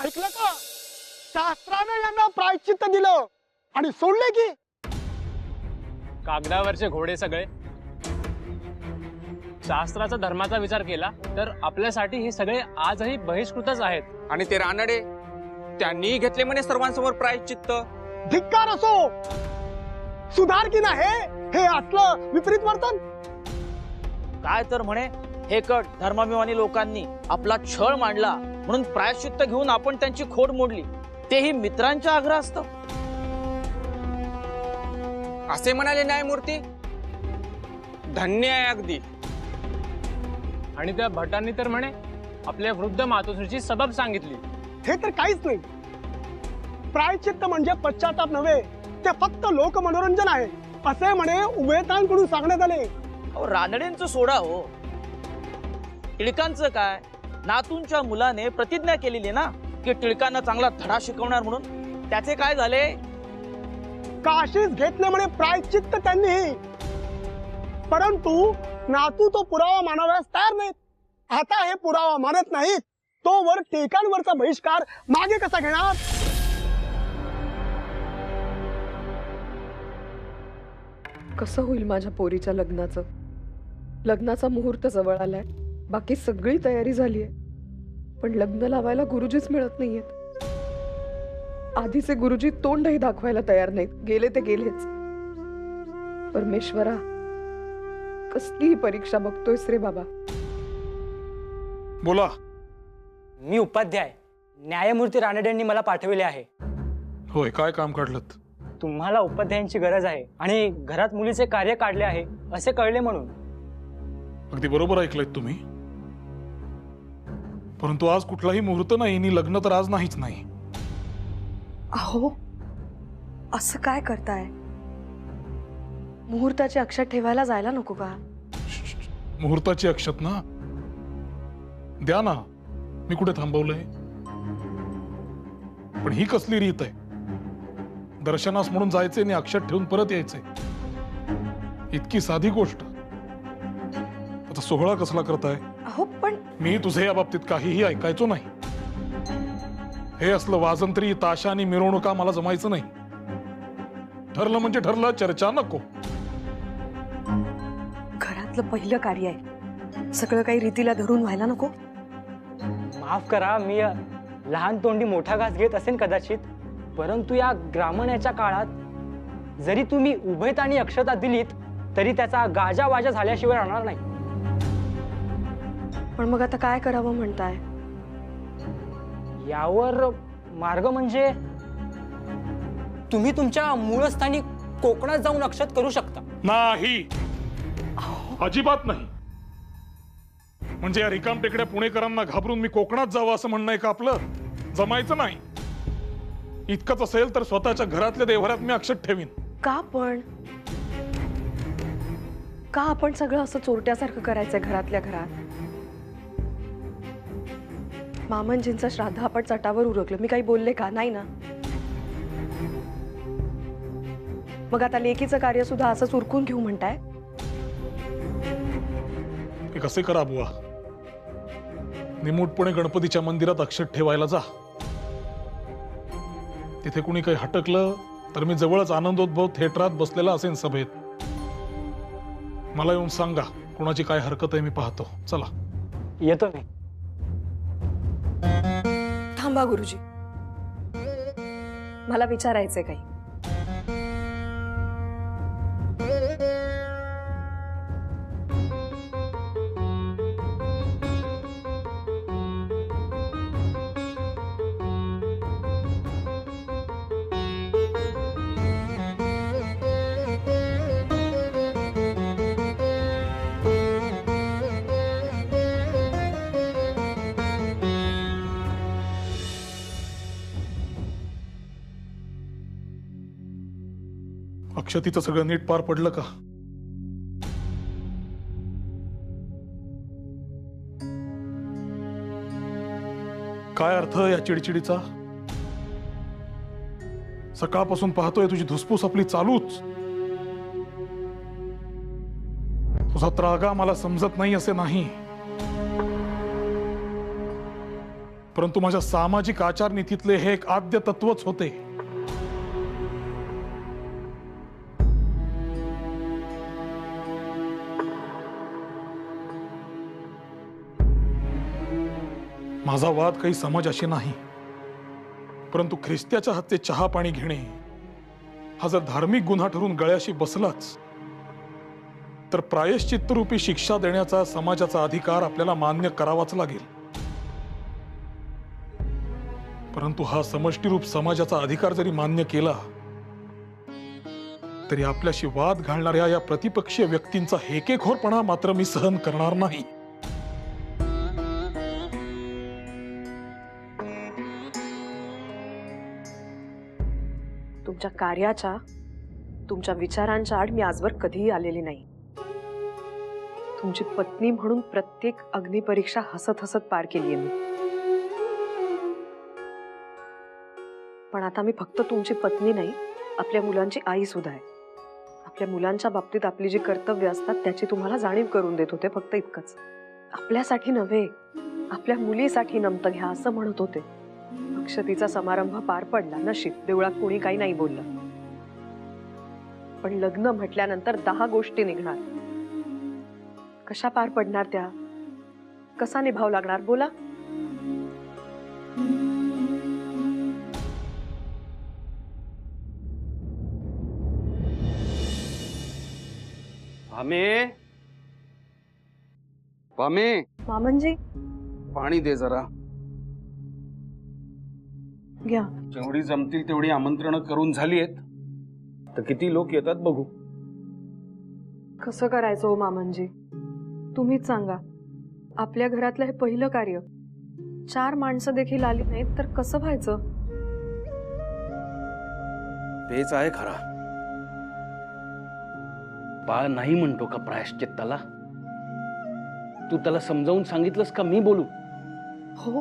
ऐकलं का? शास्त्राने यांना प्रायश्चित्त दिलं आणि सोडले की कागदावरचे घोडे सगळे शास्त्राचा धर्माचा विचार केला तर आपल्यासाठी हे सगळे आजही बहिष्कृतच आहेत. आणि ते रानडे त्यांनी घेतले म्हणे सर्वांसमोर प्रायश्चित्त. धिक्कार असो, सुधार की नाही हे असलं विपरीत वर्तन. काय तर म्हणे हे कट धर्माभिमानी लोकांनी आपला छळ मांडला म्हणून प्रायश्चित्त घेऊन आपण त्यांची खोड मोडली, तेही मित्रांच्या आग्रहास्तव. असे म्हणाले न्यायमूर्ती. धन्य आहे अगदी. आणि त्या भटांनी तर म्हणे आपल्या वृद्ध मातोश्रीची सबब सांगितली. हे तर काहीच नाही. प्रायश्चित्त म्हणजे पश्चाताप नव्हे, ते फक्त लोक मनोरंजन आहे असे म्हणे उभयतांकडून सांगण्यात आले. रानडेंचं सोडा हो, टिळकांचं काय? नातूंच्या मुलाने प्रतिज्ञा केलेली ना की टिळकांना चांगला धडा शिकवणार म्हणून. त्याचे काय झाले? काशीच घेतले म्हणे प्रायश्चित्त त्यांनी, परंतु नातू तो पुरावा मानावयास तयार नाहीत. आता हे पुरावा मानत नाहीत, तो वर टिळकांवरचा बहिष्कार मागे कसा घेणार? कसं होईल माझ्या पोरीच्या लग्नाचं? लग्नाचा मुहूर्त जवळ आलाय, बाकी सगळी तयारी झालीये, पण लग्न लावायला गुरुजीच मिळत नाहीयेत. आधीचे गुरुजी तोंडही दाखवायला तयार नाहीत, गेले ते गेलेच. परमेश्वरा, कसलीही परीक्षा बघतोयस रे बाबा. बोला. मी उपाध्याय न्यायमूर्ती रानडेंनी मला पाठविले आहे. होय, काय काम काढलत? तुम्हाला उपाध्यायांची गरज आहे आणि घरात मुलीचे कार्य काढले आहे असे कळले म्हणून. अगदी बरोबर ऐकलंय तुम्ही, परंतु आज कुठलाही मुहूर्त नाही आणि लग्न तर आज नाहीच नाही. अहो, असं काय करताय? मुहूर्ताची अक्षत ठेवायला जायला नको का? मुहूर्ताची अक्षत ना द्या ना, मी कुठे थांबवलंय? पण ही कसली रीत आहे? दर्शनास म्हणून जायचे आणि अक्षत ठेवून परत यायचे, इतकी साधी गोष्ट. आता सोहळा कसला करताय? अहो पण मी तुझे या बाबतीत काहीही ऐकायचो नाही. हे असलं वाजंत्री, ताशा आणि मिरवणुका मला जमायचं नाही. ठरलं म्हणजे ठरलं, चर्चा नको. घरातलं पहिलं कार्य आहे, सगळं काही रीतीला धरून व्हायला नको. माफ करा, मी लहान तोंडी मोठा घास घेत असेन कदाचित, परंतु या ग्रामण्याच्या काळात जरी तुम्ही उभयतांनी अक्षता दिलीत तरी त्याचा गाजा वाजा झाल्याशिवाय राहणार नाही. पण मग आता काय करावं म्हणताय? यावर मार्ग म्हणजे तुम्ही तुमच्या मूळस्थानी कोकणात जाऊन अक्षत करू शकता. नाही, अजिबात नाही. म्हणजे या रिकाम टेकड्या पुणेकरांना घाबरून मी कोकणात जावं असं म्हणणं आहे का आपलं? जमायचं नाही. इतकंच असेल तर स्वतःच्या घरातल्या देव्हाऱ्यात मी अक्षत ठेवीन. का पण? का आपण सगळं असं चोरट्यासारखं करायचंय घरातल्या घरात? मामनजींचा श्राद्ध आपण चटावर उरकलं, मी काही बोलले का? नाही ना. मग आता लेकीचं कार्य सुद्धा असंच उरकून घेऊ म्हणताय? हे कसे करा बुवा. निमूटपणे गणपतीच्या मंदिरात अक्षत ठेवायला जा. तिथे कुणी काही हटकलं तर मी जवळच आनंदोद्भव थिएटरात बसलेला असेन सभेत. मला येऊन सांगा कुणाची काय हरकत आहे, मी पाहतो. चला. येतो मी. थांबा गुरुजी, मला विचारायचंय काही. अक्षतीचं सगळं नीट पार पडलं का? काय अर्थ या चिडचिडीचा? सकाळपासून पाहतोय तुझी धुसफूस आपली चालूच. तुझा त्रागा मला समजत नाही असे नाही, परंतु माझ्या सामाजिक आचारनीतीतले हे एक आद्य तत्वच होते. माझा वाद काही समाजाशी नाही, परंतु ख्रिस्त्याच्या हातचे चहा पाणी घेणे हा जर धार्मिक गुन्हा ठरून गळ्याशी बसलाच तर प्रायश्चित्तरूपी शिक्षा देण्याचा समाजाचा अधिकार आपल्याला मान्य करावाच लागेल. परंतु हा समष्टीरूप समाजाचा अधिकार जरी मान्य केला तरी आपल्याशी वाद घालणाऱ्या या प्रतिपक्षीय व्यक्तींचा हेकेखोरपणा मात्र मी सहन करणार नाही. तुमच्या कार्याच्या, तुमच्या विचारांच्या आड मी आजवर कधीही आलेली नाही. तुमची पत्नी म्हणून प्रत्येक अग्निपरीक्षा हसत हसत पार केली आहे मी. पण आता मी फक्त तुमची पत्नी नाही, आपल्या मुलांची आई सुद्धा आहे. आपल्या मुलांच्या बाबतीत आपली जी कर्तव्य असतात त्याची तुम्हाला जाणीव करून देत होते, फक्त इतकंच. आपल्यासाठी नव्हे, आपल्या मुलीसाठी नमतं घ्या असं म्हणत होते. अक्षतीचा समारंभ पार पडला, नशीब देवळात कोणी काही नाही बोललं. पण लग्न म्हटल्यानंतर 10 गोष्टी निघणार. कशा पार पडणार त्या? कसा निभाव लागणार? बोला. पामे मामनजी पाणी दे जरा. घ्या. जेवढी जमतील तेवढी आमंत्रण करून झाली आहेत, तर किती लोक येतात बघू. कसं करायचं हो मामनजी, तुम्हीच सांगा. आपल्या घरातलं हे पहिलं कार्य, 4 माणसं देखील आली नाहीत तर कसं व्हायचं? तेच आहे खरा. बाळ नाही म्हणतो का प्रायश्चित्ताला? तू त्याला समजावून सांगितलंस का मी बोलू? हो,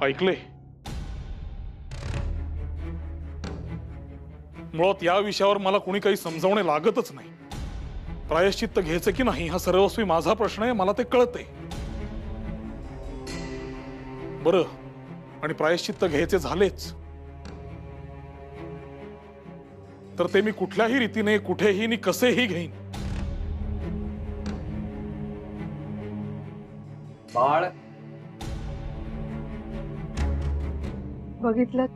ऐकले? मुळात या विषयावर मला कोणी काही समजावणे लागतच नाही. प्रायश्चित्त घ्यायचं की नाही हा सर्वस्वी माझा प्रश्न आहे, मला ते कळतंय. बरं, आणि प्रायश्चित्त घ्यायचे झालेच तर ते मी कुठल्याही रीतीने, कुठेही आणि कसेही घेईन. बाळ बघितलं?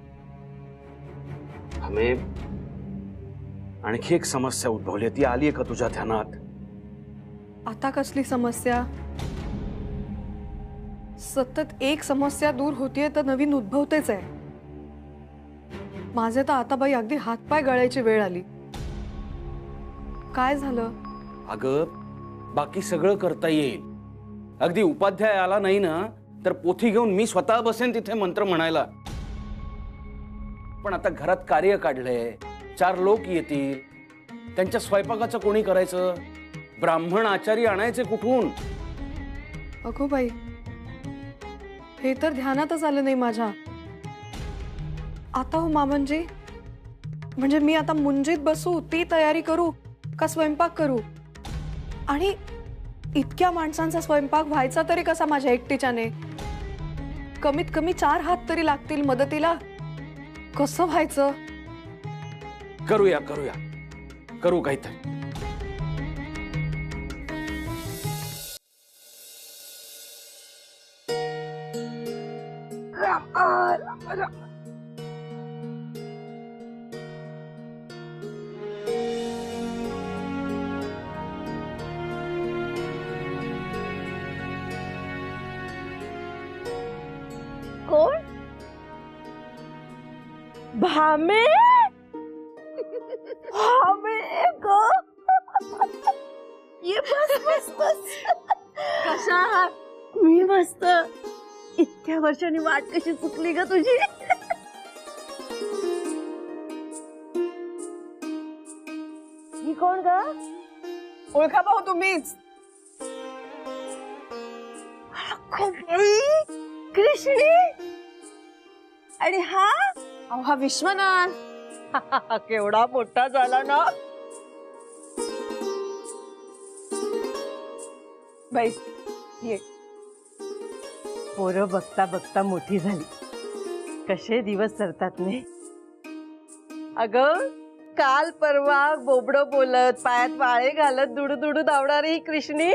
हमे आणखी एक समस्या उद्भवली, ती आलीये का तुझ्या ध्यानात? आता कसली समस्या? सतत एक समस्या दूर होतीये तर नवीन उद्भवतेच आहे. माझे तर आता बाई अगदी हातपाय गळायची वेळ आली. काय झालं? अगं, बाकी सगळं करता येईल. अगदी उपाध्याय आला नाही ना तर पोथी घेऊन मी स्वतः बसेन तिथे मंत्र म्हणायला. पण आता घरात कार्य काढलंय, 4 लोक येतील, त्यांच्या स्वयंपाकाचं कोणी करायचं? ब्राह्मण आचारी आणायचे कुठून? अगो बाई, हे तर ध्यानातच आलं नाही माझ्या. आता हो मामनजी, म्हणजे मी आता मुंजीत बसू, ती तयारी करू का स्वयंपाक करू? आणि इतक्या माणसांचा स्वयंपाक व्हायचा तरी कसा माझ्या एकटीच्याने? कमीत कमी 4 हात तरी लागतील मदतीला. कसं व्हायचं? करूया करूया करू काहीतरी. कोण? भामे? भामे ग, ये बस बस बस. कशा आहात? मी मस्त. इतक्या वर्षांनी वाट कशी चुकली ग तुझी? ही कोण ग? ओळखा भाऊ तुम्हीच? कृष्णी. आणि हा हा विश्वनाथ. केवढा मोठा झाला ना. बैस ये. पोरं बघता बघता मोठी झाली. कसे दिवस सरतात नाही. अगं काल परवा बोबडं बोलत पायात वाळे घालत दुडू दुडू धावणारी ही कृष्णी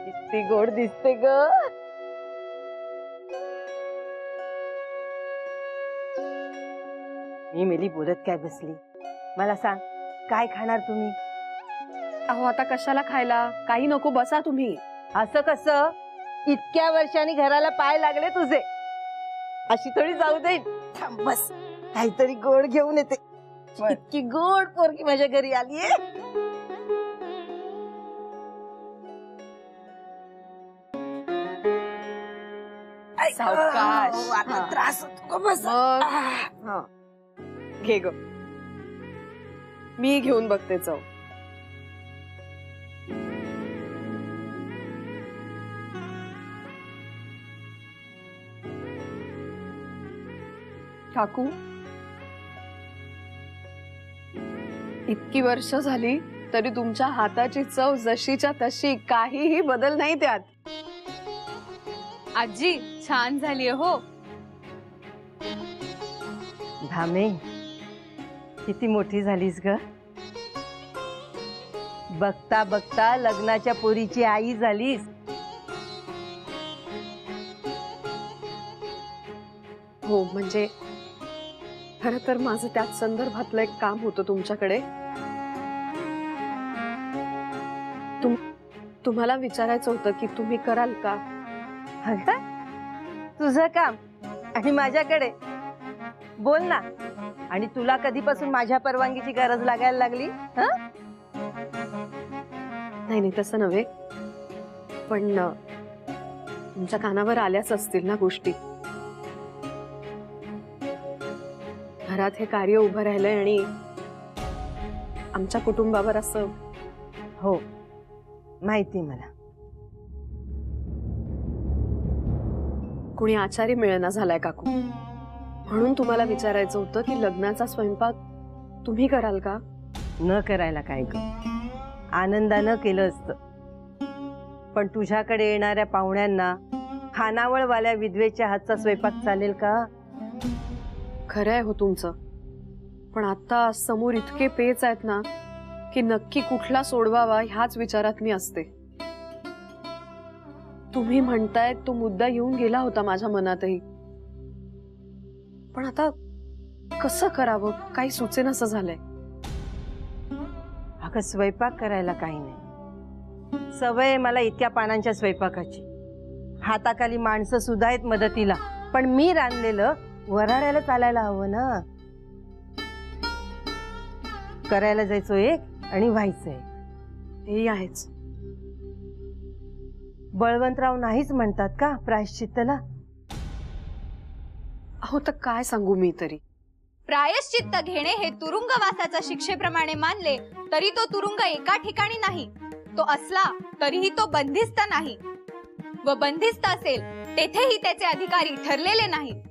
किती गोड दिसते ग. मी मेली बोलत काय बसली. मला सांग काय खाणार तुम्ही? अहो आता कशाला खायला, काही नको, बसा तुम्ही. असं कसं? इतक्या वर्षांनी घराला पाय लागले तुझे, अशी थोडी जाऊ देईन. थांब बस, काहीतरी गोड घेऊन येते. इतकी गोड पोरगी माझ्या घरी आलीये. सावकाश. आता त्रास होतो ग बस. हा. घे ग, मी घेऊन बघते चव. काकू, इतकी वर्ष झाली तरी तुमच्या हाताची चव जशीच्या तशी, काहीही बदल नाही त्यात. आजी छान झाली हो. धामे किती मोठी झालीस ग. बघता बघता लग्नाच्या पोरीची आई झालीस. हो म्हणजे खरं तर माझं त्याच संदर्भातलं एक काम होतं तुमच्याकडे. तुम्हाला विचारायचं होतं की तुम्ही कराल का? अगं, तुझं काम आणि माझ्याकडे बोल ना. आणि तुला कधीपासून माझ्या परवानगीची गरज लागायला लागली? नाही नाही तसं नव्हे, पण तुमच्या कानावर आल्याच असतील ना गोष्टी. घरात हे कार्य उभं राहिलंय आणि आमच्या कुटुंबावर असं. हो माहिती मला. कुणी आचारी मिळेना झालाय काकू, म्हणून तुम्हाला विचारायचं होतं की लग्नाचा स्वयंपाक तुम्ही कराल का? न करायला काय ग, आनंदानं केलं असतं. पण तुझ्याकडे येणाऱ्या पाहुण्यांना खानावळवाल्या विधवेच्या हातचा स्वयंपाक चालेल का? खरं आहे हो तुमचं, पण आता समोर इतके पेच आहेत ना की नक्की कुठला सोडवावा ह्याच विचारात मी असते. तुम्ही म्हणताय तो मुद्दा येऊन गेला होता माझ्या मनातही, पण आता कसं करावं काही सुचेनासं झालंय. अगं स्वयंपाक करायला काही नाही, सवय आहे मला इतक्या पानांच्या स्वयंपाकाची. हाताखाली माणसं सुद्धा आहेत मदतीला, पण मी रांधलेलं वराड्याला चालायला हवं ना. करायला जायचो एक आणि व्हायचंय. हेही आहेच. बळवंतराव नाहीच म्हणतात का प्रायश्चित्तला? अहो तर काय सांगू मी तरी. प्रायश्चित्त घेणे हे तुरुंगवासाच्या शिक्षेप्रमाणे मानले तरी तो तुरुंग एका ठिकाणी नाही. तो असला तरीही तो बंदिस्त नाही, व बंदिस्त असेल तेथेही त्याचे अधिकारी ठरलेले नाही.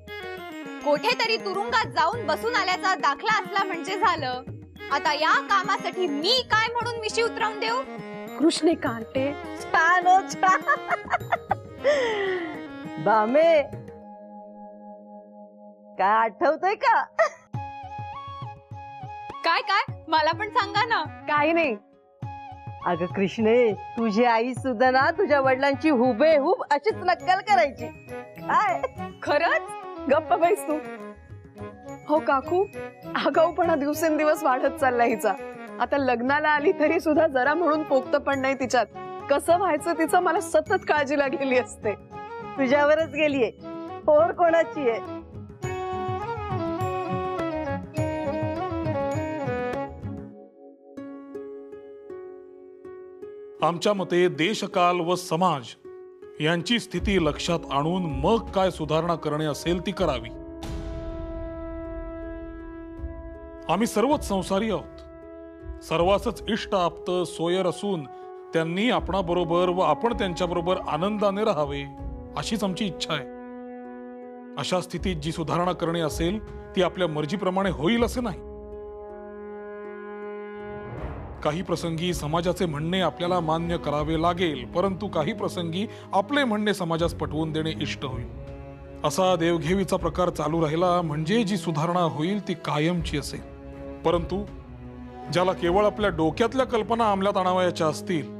कोठेतरी तुरुंगात जाऊन बसून आल्याचा दाखला असला म्हणजे झालं. आता या कामासाठी मी काय म्हणून मिशी उतरवून देऊ? कृष्णे कांटे. छान हो छान. बामे काय आठवतंय का? काय काय मला पण सांगा ना. काही नाही. अगं कृष्णे, तुझी आई सुद्धा ना तुझ्या वडिलांची हुबेहूब अशीच नक्कल करायची. काय खरंच? गप्प बैस तू. हो काकू, आगाऊपणा दिवसेंदिवस वाढत चालला हिचा. आता लग्नाला आली तरी सुद्धा जरा म्हणून पोक्त पण नाही तिच्यात. कसं व्हायचं तिचं मला सतत काळजी लागलेली असते. तुझ्यावरच गेलीये, पोर कोणाची आहे? आमच्या मते देशकाल व समाज यांची स्थिती लक्षात आणून मग काय सुधारणा करणे असेल ती करावी. आम्ही सर्वच संसारी आहोत, सर्वांच इष्ट आप्त सोयर असून त्यांनी आपणाबरोबर व आपण त्यांच्याबरोबर आनंदाने राहावे अशीच आमची इच्छा आहे. अशा स्थितीत जी सुधारणा करणे असेल ती आपल्या मर्जीप्रमाणे होईल असे नाही. काही प्रसंगी समाजाचे म्हणणे आपल्याला मान्य करावे लागेल, परंतु काही प्रसंगी आपले म्हणणे समाजास पटवून देणे इष्ट होईल. असा देवघेवीचा प्रकार चालू राहिला म्हणजे जी सुधारणा होईल ती कायमची असेल. परंतु ज्याला केवळ आपल्या डोक्यातल्या कल्पना अंमलात आणावयाच्या असतील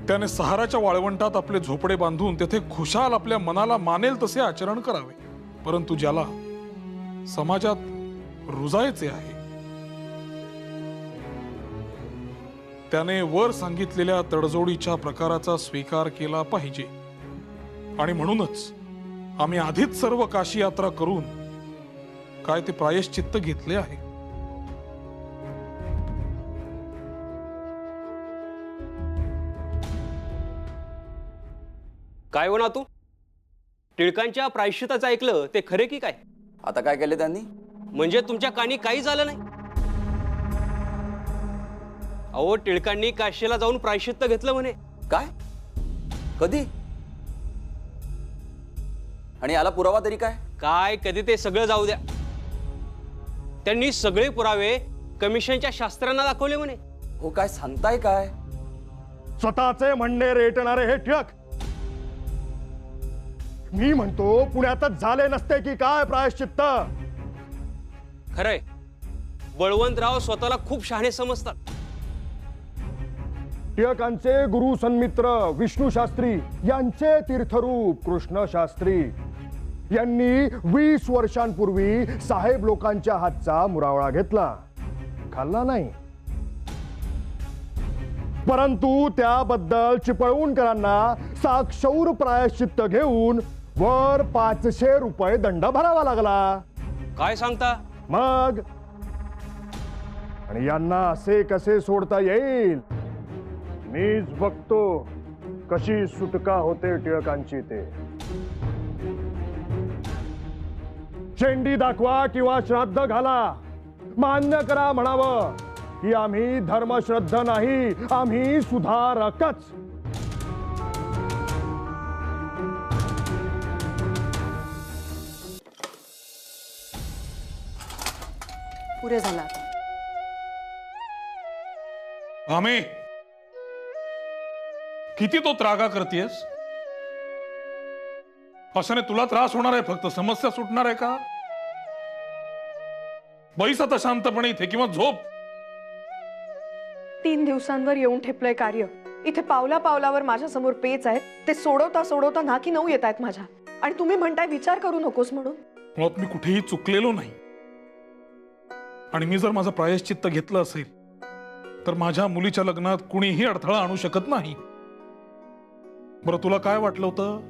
त्याने सहाराच्या वाळवंटात आपले झोपडे बांधून तेथे खुशाल आपल्या मनाला मानेल तसे आचरण करावे. परंतु ज्याला समाजात रुजायचे आहे त्याने वर सांगितलेल्या तडजोडीच्या प्रकाराचा स्वीकार केला पाहिजे. आणि म्हणूनच आम्ही आधीच सर्व काशी यात्रा करून काय ते प्रायश्चित्त घेतले आहे. काय हो ना तू टिळकांच्या प्रायश्चिताचं ऐकलं ते खरे की काय? आता काय केले त्यांनी? म्हणजे तुमच्या कानी काही झालं नाही? अहो टिळकांनी काशीला जाऊन प्रायश्चित्त घेतलं म्हणे. काय? कधी? आणि याला पुरावा तरी काय? काय कधी ते सगळं जाऊ द्या. त्यांनी सगळे पुरावे कमिशनच्या शास्त्रांना दाखवले म्हणे. हो काय सांगताय काय? स्वतःचे म्हणणे रेटणारे हे टिळक. मी म्हणतो पुण्यातच झाले नसते की काय प्रायश्चित्त? खरंय बळवंतराव स्वतःला खूप शहाणे समजतात. टिळकांचे गुरु सन्मित्र विष्णू शास्त्री यांचे तीर्थरूप कृष्ण शास्त्री यांनी 20 वर्षांपूर्वी साहेब लोकांच्या हातचा मुरावळा घेतला, खाल्ला नाही. परंतु त्याबद्दल चिपळूणकरांना साक्षौर प्रायश्चित्त घेऊन वर 500 रुपये दंड भरावा लागला. काय सांगता? मग आणि यांना असे कसे सोडता येईल? मीच बघतो कशी सुटका होते टिळकांची. ते शेंडी दाखवा किंवा श्राद्ध घाला, मान्य करा म्हणावं की आम्ही धर्मश्रद्ध नाही, आम्ही सुधारकच. पुरे झाला. आम्ही किती तो त्रागा करतेस? अशाने तुला त्रास होणार आहे, फक्त समस्या सुटणार आहे का? बैस आता शांतपणे इथे किंवा झोप. 3 दिवसांवर येऊन ठेपलंय कार्य. इथे पावला पावलावर माझ्या समोर पेच आहेत, ते सोडवता सोडवता नाकी 9 येत आहेत माझ्या. आणि तुम्ही म्हणताय विचार करू नकोस म्हणून. मुळात मी कुठेही चुकलेलो नाही. आणि मी जर माझं प्रायश्चित्त घेतलं असेल तर माझ्या मुलीच्या लग्नात कुणीही अडथळा आणू शकत नाही. बरं तुला काय वाटलं होतं?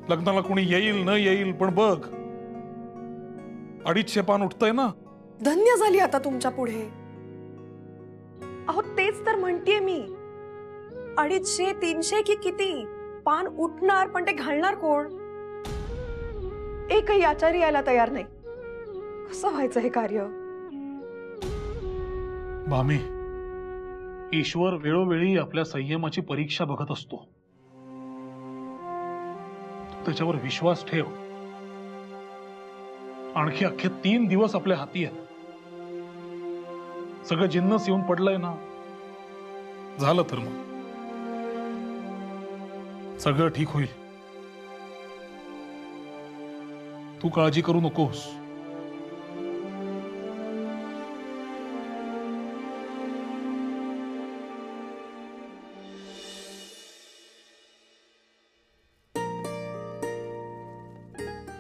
लग्नाला कुणी येईल न येईल, पण बघ 250 पान उठतंय ना. धन्य झाली आता तुमच्या पुढे. अहो तेच तर म्हणतेय मी. 250 300 की किती पान उठणार, पण ते घालणार कोण? एकही आचारी यायला तयार नाही. कसं व्हायचं हे कार्य? भामे, ईश्वर वेळोवेळी आपल्या संयमाची परीक्षा बघत असतो. तू त्याच्यावर विश्वास ठेव. आणखी अख्खे 3 दिवस आपल्या हाती आहेत. सगळं जिन्नस येऊन पडलंय ना. झालं तर मग सगळं ठीक होईल. तू काळजी करू नकोस.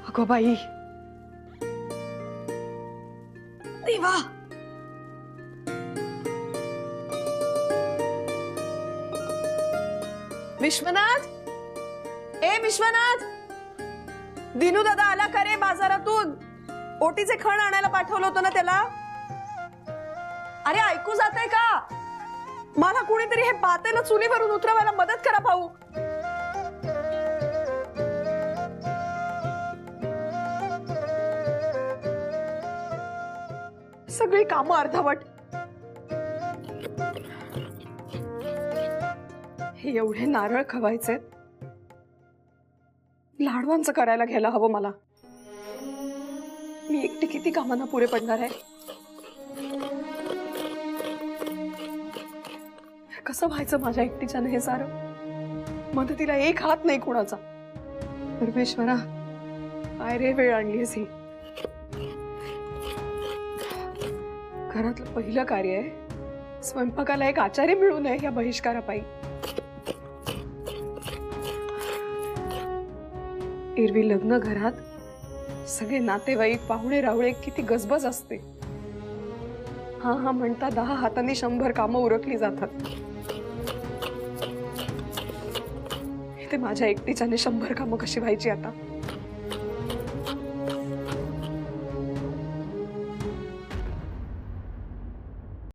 अगो बाई, देवा, विश्वनाथ, ए विश्वनाथ, दिनू दादा आला का रे बाजारातून? ओटीचे खण आणायला पाठवलं होतं ना त्याला. अरे ऐकू जातंय का? मला कुणीतरी हे पातेलं चुलीवरून उतरवायला मदत करा भाऊ. सगळी कामं अर्धवट. हे एवढे नारळ खवायचे, लाडवांचं करायला घ्यायला हवं मला. मी एकटी किती कामांना पुरे पडणार आहे? कसं व्हायचं माझ्या एकटीच्याने हे सारं? मदतीला एक हात नाही कुणाचा. परमेश्वरा, काय रे वेळ आणलीस ही. घरातलं पहिलं कार्य आहे, स्वयंपाकाला एक आचार्य मिळू नये या बहिष्कारापायी. एरवी लग्न घरात सगळे नातेवाईक पाहुणे रावळे किती गजबज असते. हा हा म्हणता 10 हातांनी 100 कामं उरकली जातात. इथे माझ्या एकटीच्याने 100 कामं कशी व्हायची आता?